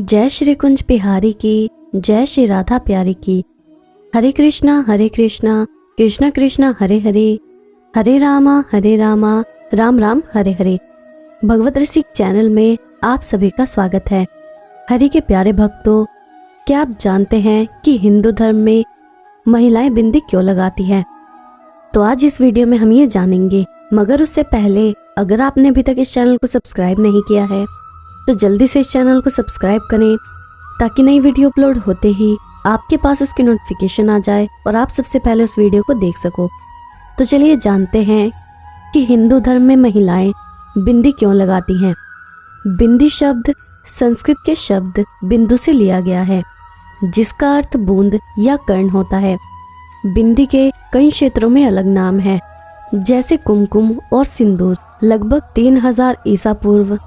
जय श्री कुंज बिहारी की, जय श्री राधा प्यारी की। हरे कृष्णा कृष्णा कृष्णा हरे हरे, हरे रामा राम राम हरे हरे। भगवत रसिक चैनल में आप सभी का स्वागत है। हरि के प्यारे भक्तों, क्या आप जानते हैं कि हिंदू धर्म में महिलाएं बिंदी क्यों लगाती हैं? तो आज इस वीडियो में हम ये जानेंगे। मगर उससे पहले अगर आपने अभी तक इस चैनल को सब्सक्राइब नहीं किया है तो जल्दी से इस चैनल को सब्सक्राइब करें, ताकि नई वीडियो अपलोड होते ही आपके पास उसकी नोटिफिकेशन आ जाए और आप सबसे पहले उस वीडियो को देख सको। तो चलिए जानते हैं कि हिंदू धर्म में महिलाएं बिंदी क्यों लगाती हैं। बिंदी शब्द संस्कृत के शब्द बिंदु से लिया गया है, जिसका अर्थ बूंद या कर्ण होता है। बिंदी के कई क्षेत्रों में अलग नाम है, जैसे कुमकुम और सिंदूर। लगभग 3000 ईसा पूर्व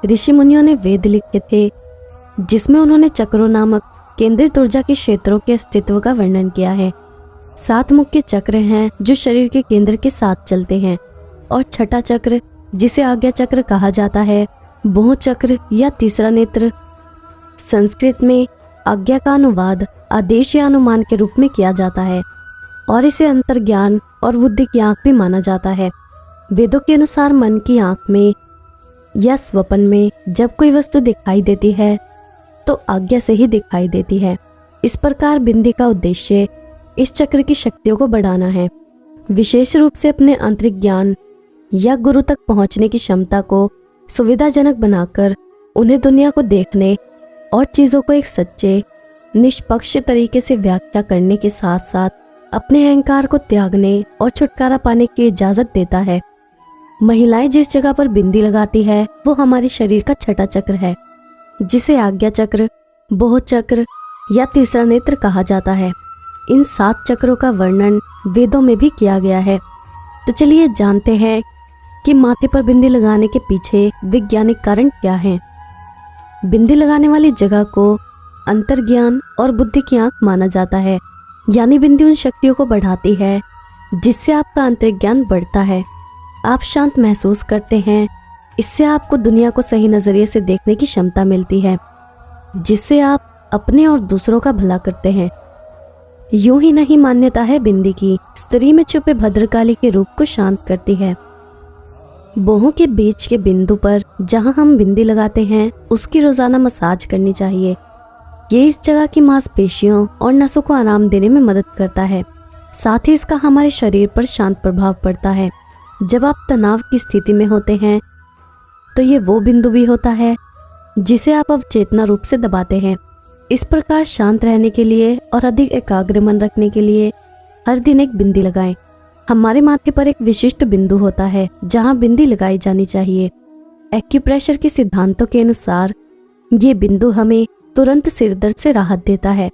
ऋषि मुनियों ने वेद लिखे थे, जिसमें उन्होंने चक्रों नामक केंद्रित ऊर्जा के क्षेत्रों के अस्तित्व का वर्णन किया है। 7 मुख्य चक्र हैं जो शरीर के केंद्र के साथ चलते हैं, और छठा चक्र जिसे आज्ञा चक्र कहा जाता है, बहु चक्र या तीसरा नेत्र। संस्कृत में आज्ञा का अनुवाद आदेश या अनुमान के रूप में किया जाता है, और इसे अंतर्ज्ञान और बुद्धि की आंख भी माना जाता है। वेदों के अनुसार मन की आंख में या स्वप्न में जब कोई वस्तु दिखाई देती है तो आज्ञा से ही दिखाई देती है। इस प्रकार बिंदी का उद्देश्य इस चक्र की शक्तियों को बढ़ाना है, विशेष रूप से अपने आंतरिक ज्ञान या गुरु तक पहुंचने की क्षमता को सुविधाजनक बनाकर उन्हें दुनिया को देखने और चीजों को एक सच्चे निष्पक्ष तरीके से व्याख्या करने के साथ साथ अपने अहंकार को त्यागने और छुटकारा पाने की इजाजत देता है। महिलाएं जिस जगह पर बिंदी लगाती है वो हमारे शरीर का छठा चक्र है, जिसे आज्ञा चक्र, बहु चक्र या तीसरा नेत्र कहा जाता है। इन 7 चक्रों का वर्णन वेदों में भी किया गया है। तो चलिए जानते हैं कि माथे पर बिंदी लगाने के पीछे वैज्ञानिक कारण क्या है। बिंदी लगाने वाली जगह को अंतर्ज्ञान और बुद्धि की आंख माना जाता है, यानी बिंदी उन शक्तियों को बढ़ाती है जिससे आपका आंतरिक ज्ञान बढ़ता है। आप शांत महसूस करते हैं, इससे आपको दुनिया को सही नजरिए से देखने की क्षमता मिलती है, जिससे आप अपने और दूसरों का भला करते हैं। यूं ही नहीं मान्यता है बिंदी की स्त्री में छुपे भद्रकाली के रूप को शांत करती है। बाहों के बीच के बिंदु पर जहां हम बिंदी लगाते हैं उसकी रोजाना मसाज करनी चाहिए। ये इस जगह की मांसपेशियों और नसों को आराम देने में मदद करता है। साथ ही इसका हमारे शरीर पर शांत प्रभाव पड़ता है। जब आप तनाव की स्थिति में होते हैं तो ये वो बिंदु भी होता है जिसे आप अवचेतना रूप से दबाते हैं। इस प्रकार शांत रहने के लिए और अधिक एकाग्र मन रखने के लिए हर दिन एक बिंदी लगाएं। हमारे माथे पर एक विशिष्ट बिंदु होता है जहां बिंदी लगाई जानी चाहिए। एक्यूप्रेशर के सिद्धांतों के अनुसार ये बिंदु हमें तुरंत सिर दर्द से राहत देता है।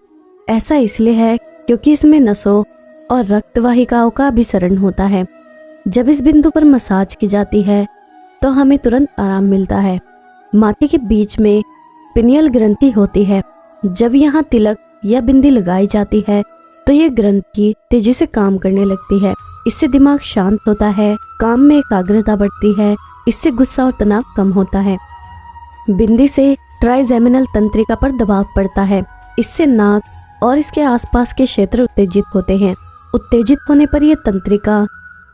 ऐसा इसलिए है क्योंकि इसमें नसों और रक्त वाहिकाओं का अभिसरण होता है। जब इस बिंदु पर मसाज की जाती है तो हमें तुरंत आराम मिलता है। माथे के बीच में पिनियल ग्रंथि होती है। जब यहाँ तिलक या बिंदी लगाई जाती है तो ये ग्रंथि तेजी से काम करने लगती है। इससे दिमाग शांत होता है, काम में एकाग्रता बढ़ती है। इससे गुस्सा और तनाव कम होता है। बिंदी से ट्राइजेमिनल तंत्रिका पर दबाव पड़ता है। इससे नाक और इसके आसपास के क्षेत्र उत्तेजित होते हैं। उत्तेजित होने पर यह तंत्रिका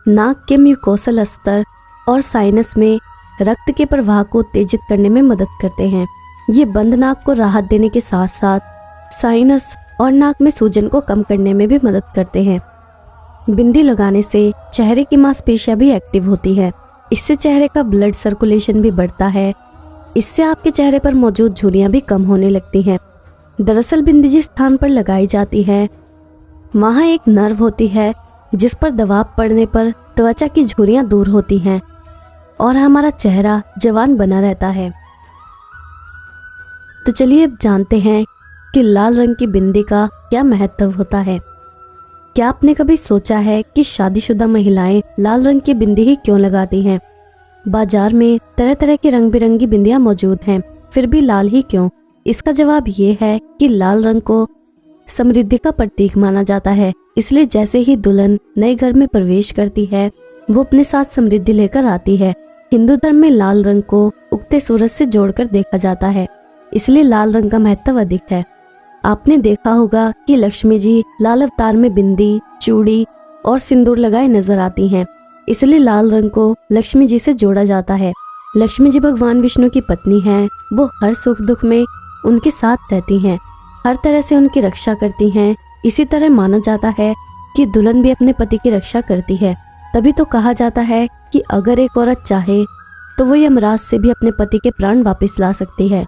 नाक के म्यूकोसल स्तर और साइनस में रक्त के प्रवाह को उत्तेजित करने में मदद करते हैं। ये बंद नाक को राहत देने के साथ साथ साइनस और नाक में सूजन को कम करने में भी मदद करते हैं। बिंदी लगाने से चेहरे की मांसपेशियां भी एक्टिव होती है। इससे चेहरे का ब्लड सर्कुलेशन भी बढ़ता है। इससे आपके चेहरे पर मौजूद झुर्रियां भी कम होने लगती हैं। दरअसल बिंदी जिस स्थान पर लगाई जाती है वहाँ एक नर्व होती है जिस पर दबाव पड़ने पर त्वचा की झुर्रियां दूर होती हैं और हमारा चेहरा जवान बना रहता है। तो चलिए अब जानते हैं कि लाल रंग की बिंदी का क्या महत्व होता है। क्या आपने कभी सोचा है कि शादीशुदा महिलाएं लाल रंग की बिंदी ही क्यों लगाती हैं? बाजार में तरह तरह की रंग बिरंगी बिंदियां मौजूद हैं, फिर भी लाल ही क्यों? इसका जवाब ये है कि लाल रंग को समृद्धि का प्रतीक माना जाता है। इसलिए जैसे ही दुल्हन नए घर में प्रवेश करती है वो अपने साथ समृद्धि लेकर आती है। हिंदू धर्म में लाल रंग को उगते सूरज से जोड़कर देखा जाता है। इसलिए लाल रंग का महत्व अधिक है। आपने देखा होगा कि लक्ष्मी जी लाल अवतार में बिंदी, चूड़ी और सिंदूर लगाए नजर आती हैं। इसलिए लाल रंग को लक्ष्मी जी से जोड़ा जाता है। लक्ष्मी जी भगवान विष्णु की पत्नी हैं। वो हर सुख दुख में उनके साथ रहती हैं, हर तरह से उनकी रक्षा करती हैं। इसी तरह माना जाता है कि दुल्हन भी अपने पति की रक्षा करती है। तभी तो कहा जाता है कि अगर एक औरत चाहे तो वो यमराज से भी अपने पति के प्राण वापस ला सकती है।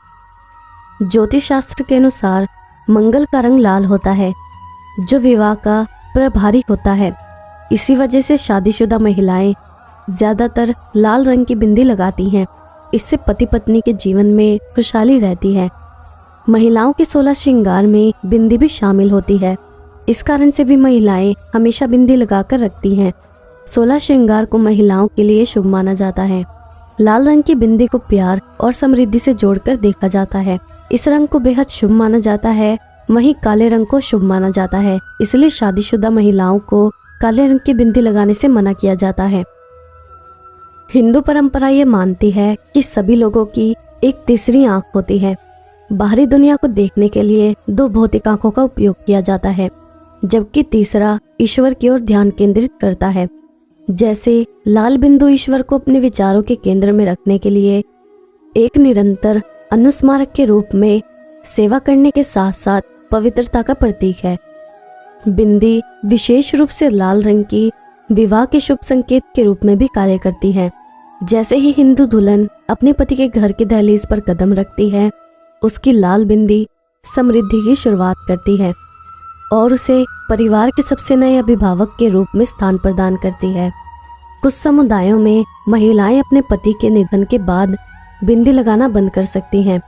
ज्योतिष शास्त्र के अनुसार मंगल का रंग लाल होता है, जो विवाह का प्रभारी होता है। इसी वजह से शादीशुदा महिलाएं ज्यादातर लाल रंग की बिंदी लगाती हैं। इससे पति पत्नी के जीवन में खुशहाली रहती है। महिलाओं के 16 श्रृंगार में बिंदी भी शामिल होती है। इस कारण से भी महिलाएं हमेशा बिंदी लगाकर रखती हैं। 16 श्रृंगार को महिलाओं के लिए शुभ माना जाता है। लाल रंग की बिंदी को प्यार और समृद्धि से जोड़कर देखा जाता है। इस रंग को बेहद शुभ माना जाता है। वहीं काले रंग को शुभ माना जाता है। इसलिए शादीशुदा महिलाओं को काले रंग की बिंदी लगाने से मना किया जाता है। हिंदू परंपरा ये मानती है कि सभी लोगों की एक तीसरी आंख होती है। बाहरी दुनिया को देखने के लिए 2 भौतिक आंखों का उपयोग किया जाता है, जबकि तीसरा ईश्वर की ओर ध्यान केंद्रित करता है। जैसे लाल बिंदु ईश्वर को अपने विचारों के केंद्र में रखने के लिए एक निरंतर अनुस्मारक के रूप में सेवा करने के साथ साथ पवित्रता का प्रतीक है। बिंदी विशेष रूप से लाल रंग की विवाह के शुभ संकेत के रूप में भी कार्य करती है। जैसे ही हिंदू दुल्हन अपने पति के घर की दहलीज पर कदम रखती है, उसकी लाल बिंदी समृद्धि की शुरुआत करती है और उसे परिवार के सबसे नए अभिभावक के रूप में स्थान प्रदान करती है। कुछ समुदायों में महिलाएं अपने पति के निधन के बाद बिंदी लगाना बंद कर सकती हैं।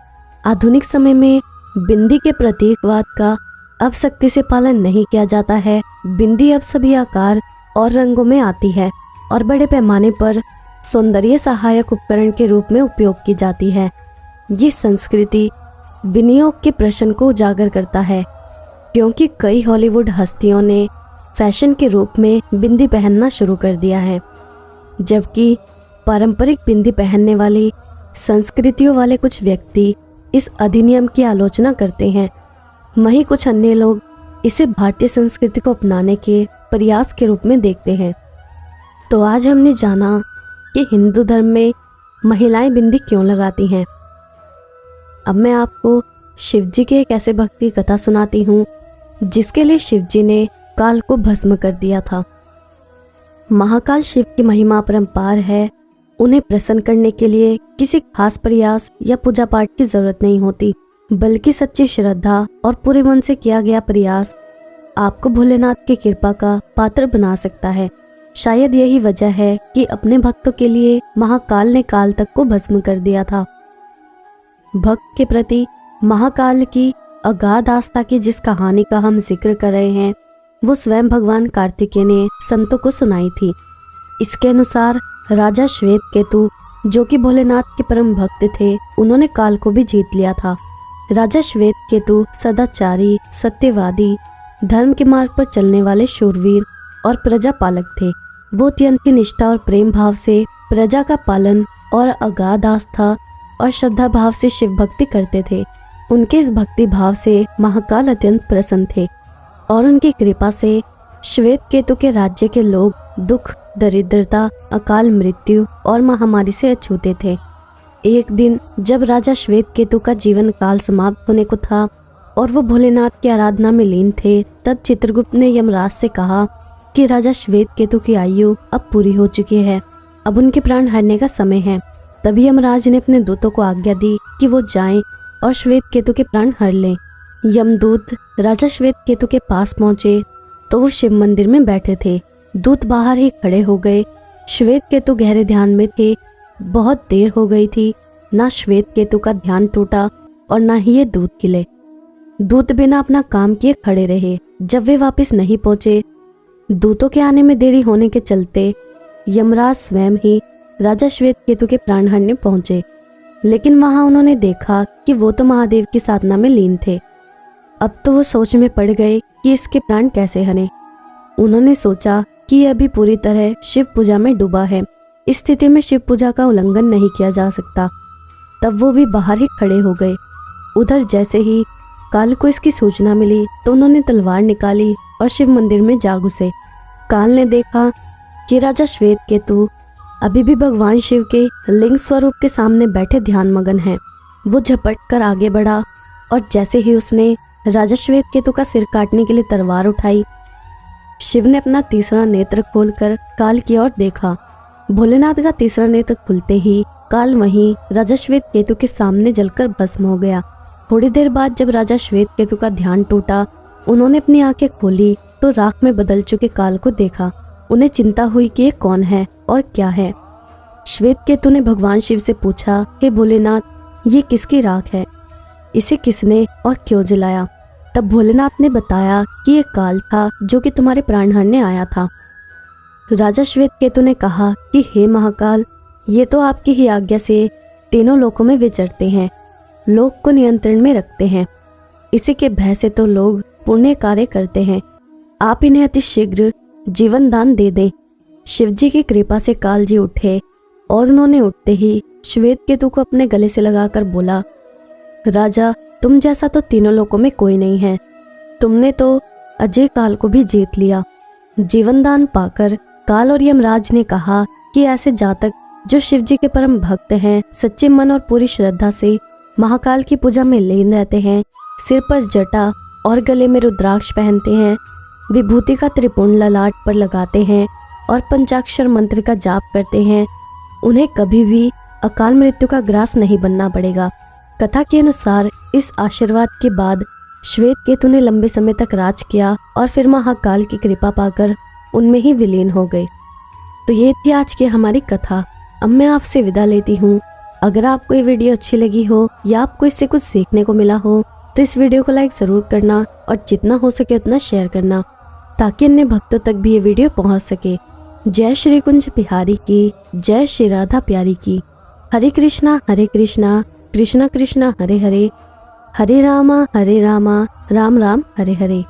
आधुनिक समय में बिंदी के प्रतीकवाद का अब सख्ती से पालन नहीं किया जाता है। बिंदी अब सभी आकार और रंगों में आती है और बड़े पैमाने पर सौंदर्य सहायक उपकरण के रूप में उपयोग की जाती है। ये संस्कृति विनियोग के प्रश्न को उजागर करता है, क्योंकि कई हॉलीवुड हस्तियों ने फैशन के रूप में बिंदी पहनना शुरू कर दिया है, जबकि पारंपरिक बिंदी पहनने वाली संस्कृतियों वाले कुछ व्यक्ति इस अधिनियम की आलोचना करते हैं। वहीं कुछ अन्य लोग इसे भारतीय संस्कृति को अपनाने के प्रयास के रूप में देखते हैं। तो आज हमने जाना कि हिंदू धर्म में महिलाएं बिंदी क्यों लगाती हैं। अब मैं आपको शिवजी के एक ऐसे भक्त की कथा सुनाती हूँ जिसके लिए शिवजी ने काल को भस्म कर दिया था। महाकाल शिव की महिमा अपरंपार है। उन्हें प्रसन्न करने के लिए किसी खास प्रयास या पूजा पाठ की जरूरत नहीं होती, बल्कि सच्ची श्रद्धा और पूरे मन से किया गया प्रयास आपको भोलेनाथ की कृपा का पात्र बना सकता है। शायद यही वजह है कि अपने भक्तों के लिए महाकाल ने काल तक को भस्म कर दिया था। भक्त के प्रति महाकाल की अगाध आस्था की जिस कहानी का हम जिक्र कर रहे हैं, वो स्वयं भगवान कार्तिकेय ने संतों को सुनाई थी। इसके अनुसार राजा श्वेत केतु, जो कि भोलेनाथ के परम भक्त थे, उन्होंने काल को भी जीत लिया था। राजा श्वेत केतु सदाचारी, सत्यवादी, धर्म के मार्ग पर चलने वाले शूरवीर और प्रजा पालक थे। वो अत्यंत ही निष्ठा और प्रेम भाव से प्रजा का पालन और अगाध आस्था और श्रद्धा भाव से शिव भक्ति करते थे। उनके इस भक्ति भाव से महाकाल अत्यंत प्रसन्न थे और उनकी कृपा से श्वेत केतु के राज्य के लोग दुख, दरिद्रता, अकाल मृत्यु और महामारी से अछूते थे। एक दिन जब राजा श्वेत केतु का जीवन काल समाप्त होने को था और वो भोलेनाथ की आराधना में लीन थे, तब चित्रगुप्त ने यमराज से कहा कि राजा श्वेत केतु की आयु अब पूरी हो चुकी है, अब उनके प्राण हरने का समय है। तभी यमराज ने अपने दूतों को आज्ञा दी कि वो जाएं और श्वेत केतु के प्राण हर लें। यमदूत राजा श्वेत केतु के पास पहुंचे तो वो शिव मंदिर में बैठे थे। दूत बाहर ही खड़े हो गए। श्वेत केतु गहरे ध्यान में थे। बहुत देर हो गई थी। ना श्वेत केतु का ध्यान टूटा और ना ही ये दूत हिले। दूत बिना अपना काम किए खड़े रहे। जब वे वापस नहीं पहुंचे, दूतों के आने में देरी होने के चलते यमराज स्वयं ही राजा श्वेत केतु के प्राण हरने पहुंचे। लेकिन वहां उन्होंने देखा कि वो तो महादेव की साधना में लीन थे। अब तो वो सोच में पड़ गए कि इसके प्राण कैसे हरें। उन्होंने सोचा कि यह अभी पूरी तरह शिव पूजा में डूबा है। इस स्थिति में शिव पूजा का उल्लंघन नहीं किया जा सकता। तब वो भी बाहर ही खड़े हो गए। उधर जैसे ही काल को इसकी सूचना मिली तो उन्होंने तलवार निकाली और शिव मंदिर में जा घुसे। काल ने देखा कि राजा श्वेतकेतु अभी भी भगवान शिव के लिंग स्वरूप के सामने बैठे ध्यान मगन हैं। वो झपट कर आगे बढ़ा और जैसे ही उसने राजा श्वेतकेतु का सिर काटने के लिए तलवार उठाई, शिव ने अपना तीसरा नेत्र खोलकर काल की ओर देखा। भोलेनाथ का तीसरा नेत्र खुलते ही काल वहीं राजा श्वेतकेतु के सामने जलकर भस्म हो गया। थोड़ी देर बाद जब राजा श्वेतकेतु का ध्यान टूटा, उन्होंने अपनी आंखें खोली तो राख में बदल चुके काल को देखा। उन्हें चिंता हुई कि ये कौन है और क्या है। श्वेतकेतु ने भगवान शिव से पूछा, हे भोलेनाथ, ये किसकी राख है? इसे किसने और क्यों जलाया? तब भोलेनाथ ने बताया कि ये काल था जो कि तुम्हारे प्राण हरने आया था। राजा श्वेतकेतु ने कहा कि हे महाकाल, ये तो आपकी ही आज्ञा से तीनों लोकों में विचरते हैं, लोक को नियंत्रण में रखते हैं। इसी के भय से तो लोग पुण्य कार्य करते हैं। आप इन्हें अति शीघ्र जीवन दान दे दें। शिवजी की कृपा से काल जी उठे और उन्होंने उठते ही श्वेतकेतु को अपने गले से लगाकर बोला, राजा, तुम जैसा तो तीनों लोकों में कोई नहीं है। तुमने तो अजय काल को भी जीत लिया। जीवन दान पाकर काल और यमराज ने कहा कि ऐसे जातक जो शिवजी के परम भक्त हैं, सच्चे मन और पूरी श्रद्धा से महाकाल की पूजा में लीन रहते हैं, सिर पर जटा और गले में रुद्राक्ष पहनते हैं, विभूति का त्रिपुंड ललाट पर लगाते हैं और पंचाक्षर मंत्र का जाप करते हैं, उन्हें कभी भी अकाल मृत्यु का ग्रास नहीं बनना पड़ेगा। कथा के अनुसार इस आशीर्वाद के बाद श्वेतकेतु ने लंबे समय तक राज किया और फिर महाकाल की कृपा पाकर उनमें ही विलीन हो गए। तो ये थी आज की हमारी कथा। अब मैं आपसे विदा लेती हूँ। अगर आपको ये वीडियो अच्छी लगी हो या आपको इससे कुछ सीखने को मिला हो तो इस वीडियो को लाइक ज़रूर करना और जितना हो सके उतना शेयर करना, ताकि अन्य भक्तों तक भी ये वीडियो पहुँच सके। जय श्री कुंज बिहारी की, जय श्री राधा प्यारी की। हरे कृष्णा कृष्णा कृष्णा हरे हरे, हरे रामा राम राम हरे हरे।